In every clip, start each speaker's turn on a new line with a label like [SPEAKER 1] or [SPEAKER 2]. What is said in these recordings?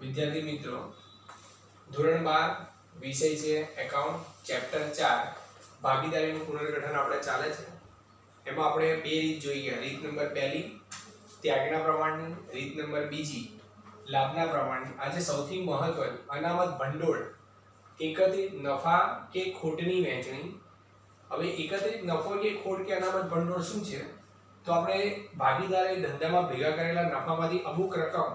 [SPEAKER 1] વિદ્યાર્થી મિત્રો, ધોરણ 12 વિષય છે એકાઉન્ટ, ચેપ્ટર 4 ભાગીદારીનું પુનર્ગઠન આપણે ચાલે છે. એમાં આપણે બે રીત જોઈ ગયા. રીત નંબર 1 ત્યાગના પ્રમાણની, રીત નંબર 2 લાભના પ્રમાણની. આજે સૌથી મહત્વની અનામત ભંડોળ એકત્રિત નફા કે ખોટની વહેંચણી. હવે એકત્રિત નફો કે ખોટ કે અનામત ભંડોળ શું છે? તો આપણે ભાગીદારે ધંધામાં ભેગા કરેલા નફામાંથી અમુક રકમ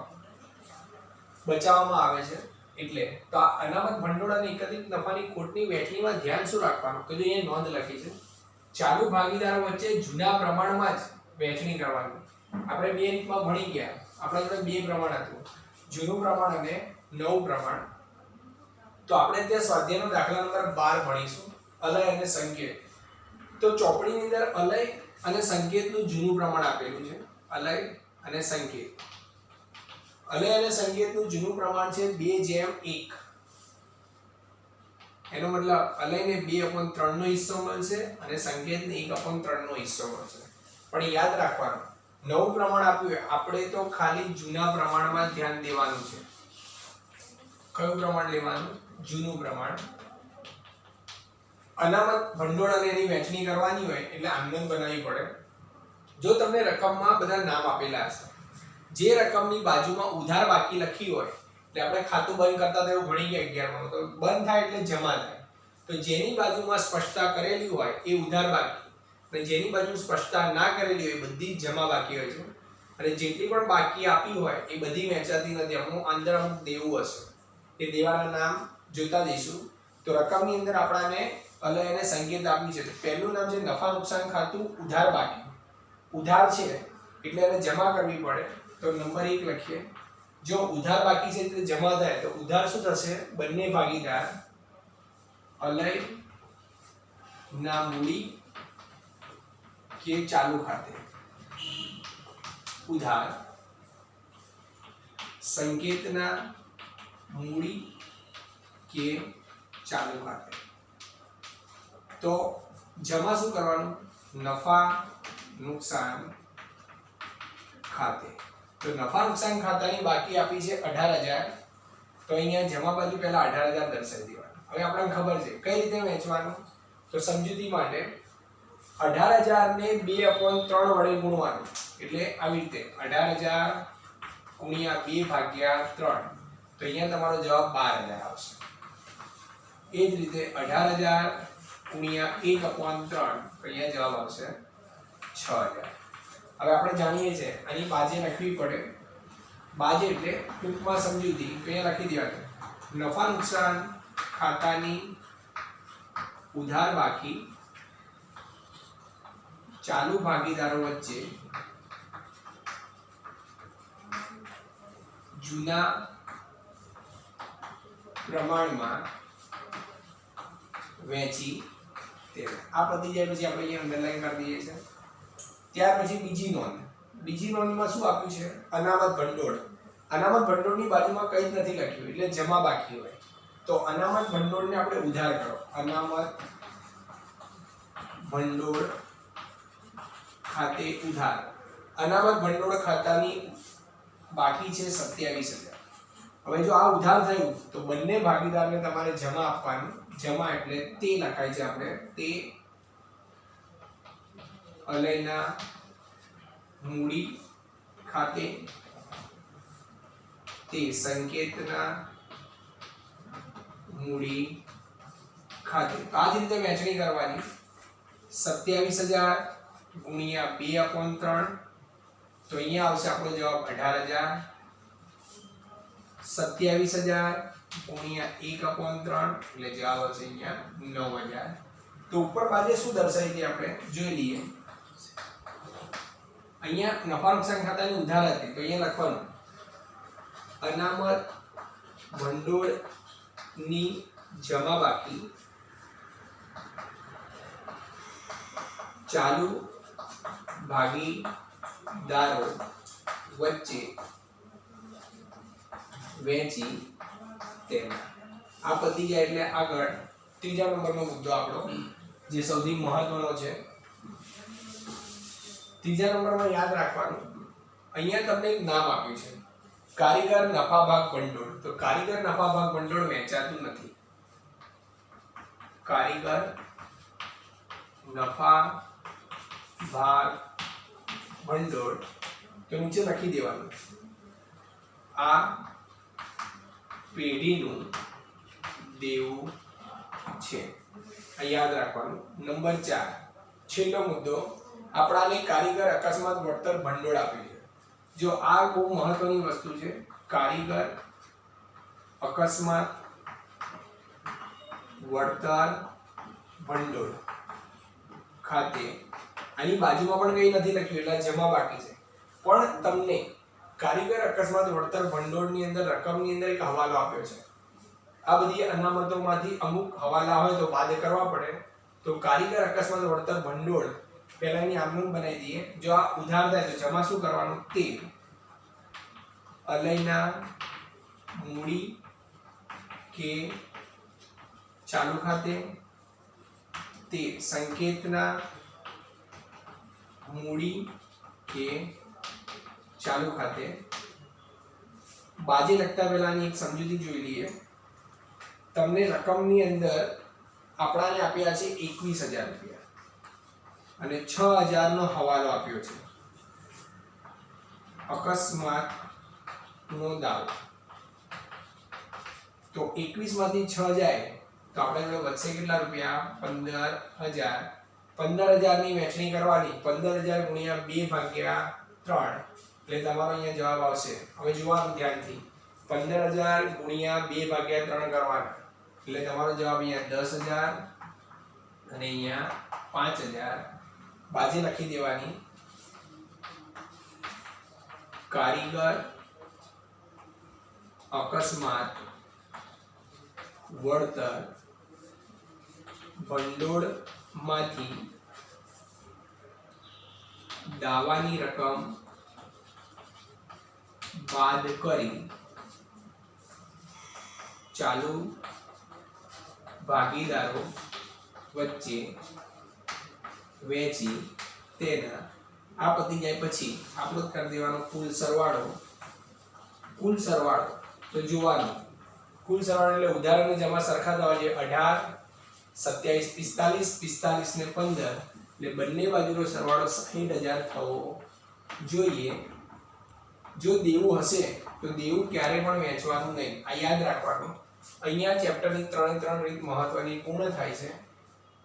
[SPEAKER 1] બચાવવામાં આવે છે. એટલે તો આ અનામત ભંડોળ અને એકત્રિત નફાની ખોટની વહેંચણીમાં ધ્યાન શું રાખવાનું? તો અહીંયા નોંધ લખી છે, ચાલુ ભાગીદારો વચ્ચે જૂના પ્રમાણમાં જ વહેંચણી કરવાની. આપણે બે રીતમાં ભણી ગયા. આપણા જોડે બે પ્રમાણ હતું, જૂનું પ્રમાણ અને નવું પ્રમાણ. તો આપણે ત્યાં સ્વાધ્યાયનો દાખલા નંબર 12 ભણીશું, અલય અને સંકેત. તો ચોપડીની અંદર અલય અને સંકેતનું જૂનું પ્રમાણ આપેલું છે. અલય અને સંકેત. અલય અને સંકેતનું જૂનું પ્રમાણ છે 2:1. એનો મતલબ અલયને 2/3 નો હિસ્સો મળશે અને સંકેતને 1/3 નો હિસ્સો મળશે. પણ યાદ રાખવાનું, નવું પ્રમાણ આપ્યું આપણે તો ખાલી જૂના પ્રમાણમાં ધ્યાન દેવાનું છે. કયું પ્રમાણ લેવાનું? જૂનું પ્રમાણ. અનામત ભંડોળ અને એની વહેંચણી કરવાની હોય એટલે આમનોંધ બનાવવી પડે. જો તમને રકમમાં બધા નામ આપેલા હશે, જે રકમની બાજુમાં ઉધાર બાકી લખી હોય, એટલે આપણે ખાતું બંધ કરતા તો એવું ભણી ગયા 11 માં, તો બંધ થાય એટલે જમા થાય. તો જેની બાજુમાં સ્પષ્ટતા કરેલી હોય એ ઉધાર બાકી, અને જેની બાજુ સ્પષ્ટતા ના કરેલી હોય એ બધી જમા બાકી હોય છે. અને જેટલી પણ બાકી આપી હોય એ બધી વહેંચાતી નથી. અમુક અંદર અમુક દેવું હશે, એ દેવાના નામ જોતા જઈશું. તો રકમની અંદર આપણાને અલય અને સંકેત આપ્યું છે. પહેલું નામ છે નફા નુકસાન ખાતું ઉધાર બાકી. ઉધાર છે એટલે એને જમા કરવી પડે. તો નંબર 1 લખીએ. જો ઉધાર બાકી છે એટલે જમા થાય તો ઉધાર શું થશે? બંને ભાગીદાર અલય ના મૂડી કે ચાલુ ખાતે, ઉધાર સંકેતના મૂડી કે ચાલુ ખાતે. તો જમા શું કરવાનું? નફા નુકસાન ખાતે. તો નફા નુકસાન ખાતાની બાકી આપી છે 18,000. તો અહીંયા જમા બાજુ પહેલા 18,000 દર્શાવી દેવાનું. હવે આપણને ખબર છે કઈ રીતે વહેંચવાનું. તો સમજૂતી માટે 18,000 ને 2/3 વડે ગુણવાનું. એટલે આવી રીતે 18,000 ગુણ્યા 2/3. તો અહીંયા તમારો જવાબ 12,000 આવશે. એ જ રીતે 18,000 ગુણ્યા 1/3. તો અહીંયા જવાબ આવશે 6,000. હવે આપણે જાણીએ છીએ આની બાજે લખવી પડે. બાજે એટલે ટૂંકમાં સમજૂતી. તો અહીંયા લખી દેવાનું, નફા નુકસાન ખાતાની ઉધાર બાકી ચાલુ ભાગીદારો વચ્ચે જૂના પ્રમાણમાં વહેંચી દેવા. આ પતી જાય પછી આપણે અહીંયા અંડરલાઈન કરી દઈએ છીએ. ત્યાર પછી બીજી નોંધ. બીજી નોંધમાં શું આપ્યું છે? અનામત ભંડોળ. અનામત ભંડોળની બાજુમાં કંઈ જ નથી લખ્યું એટલે જમા બાકી હોય. તો અનામત ભંડોળને આપણે ઉધાર કરો. અનામત ભંડોળ ખાતે ઉધાર. અનામત ભંડોળ ખાતાની બાકી છે 27,000. હવે જો આ ઉધાર થયું તો બંને ભાગીદારને તમારે જમા આપવાનું. જમા એટલે તે લખાય છે આપણે, તે અલયના મૂડી ખાતે, તે સંકેતના મૂડી ખાતે. આ જ રીતે વહેંચણી કરવાની. 27,000 ગુણ્યા 2/3. તો અહીંયા આવશે આપણો જવાબ 18,000. 27,000 ગુણ્યા 1/3 એટલે જવાબ આવશે અહીંયા 9,000. તો ઉપર બાજુ શું દર્શાવી હતી આપણે જોઈ લઈએ. અહીંયા નફા નુકસાન ખાતાની ઉધાર હતી તો અહીંયા લખવાનું અનામત ભંડોળની જમા બાકી ચાલુ ભાગીદારો વચ્ચે વહેંચી તેના. આ પતી જાય એટલે આગળ ત્રીજા નંબરનો મુદ્દો આપણો જે સૌથી મહત્વનો છે. ત્રીજા નંબરમાં યાદ રાખવાનું, અહીંયા તમને એક નામ આપ્યું છે કારીગર નફા ભાગ ભંડોળ. તો કારીગર નફા ભાગ ભંડોળ વહેંચાતું નથી. કારીગર નફા ભાગ ભંડોળ તો નીચે લખી દેવાનું આ પેઢીનું દેવું છે. આ યાદ રાખવાનું. નંબર 4 છેલ્લો મુદ્દો આપણાને કારીગર અકસ્માત વળતર ભંડોળ આપ્યું છે. જો આ બહુ મહત્વની વસ્તુ છે. કારીગર અકસ્માત વળતર ભંડોળ ખાતે આની બાજુમાં પણ કંઈ નથી લખ્યું એટલે જમા બાકી છે. પણ તમને કારીગર અકસ્માત વળતર ભંડોળની અંદર રકમની અંદર એક હવાલો આપ્યો છે. આ બધી અનામતોમાંથી અમુક હવાલા હોય તો બાદ કરવા પડે. તો કારીગર અકસ્માત વળતર ભંડોળ પહેલાની આમનોંધ બનાવી દઈએ. જો આ ઉધાર થાય તો જમા શું કરવાનું? તે અલયના મૂડી કે ચાલુ ખાતે, તે સંકેતના મૂડી કે ચાલુ ખાતે. બાજે લખતા પહેલાની એક સમજૂતી જોઈ લઈએ. તમને રકમની અંદર આપણાને આપ્યા છે 21,000 રૂપિયા અને 6,000 નો હવાલો આપ્યો છે. અકસ્માત નો દાવો. તો 21 માંથી 6 જાય તો આપણે જોડે વધશે કેટલા રૂપિયા? 15,000. 15,000 ની વહેંચણી કરવાની. 15,000 ગુણ્યા 2/3 એટલે તમારો અહીંયા જવાબ આવશે. હવે જોવાનું ધ્યાનથી. 15,000 ગુણ્યા 2/3 કરવાના એટલે તમારો જવાબ અહીંયા 10,000 અને અહીંયા 5,000. બાજે લખી દેવાની કારીગર અકસ્માત વળતર ભંડોળમાંથી દાવાની રકમ બાદ કરી ચાલુ ભાગીદારો વચ્ચે વહેંચી તેના આ પતી જાય પછી આપણો કરી દેવાનો કુલ સરવાળો. કુલ સરવાળો તો જોવાનું કુલ સરવાળો એટલે ઉધાર અને જમા સરખા થવા જોઈએ. 18, 27, 45, 45 ને 15 એટલે બંને બાજુનો સરવાળો 60,000 થવો જોઈએ. જો દેવું હશે તો દેવું ક્યારે પણ વહેંચવાનું નહીં. આ યાદ રાખવાનું. અહીંયા ચેપ્ટરની 3 રીત મહત્વની પૂર્ણ થાય છે.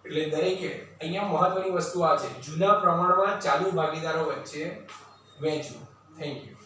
[SPEAKER 1] એટલે દરેકે અહીંયા મહત્વની વસ્તુ આ છે, જૂના પ્રમાણમાં ચાલુ ભાગીદારો વચ્ચે વહેંચવું. Thank you.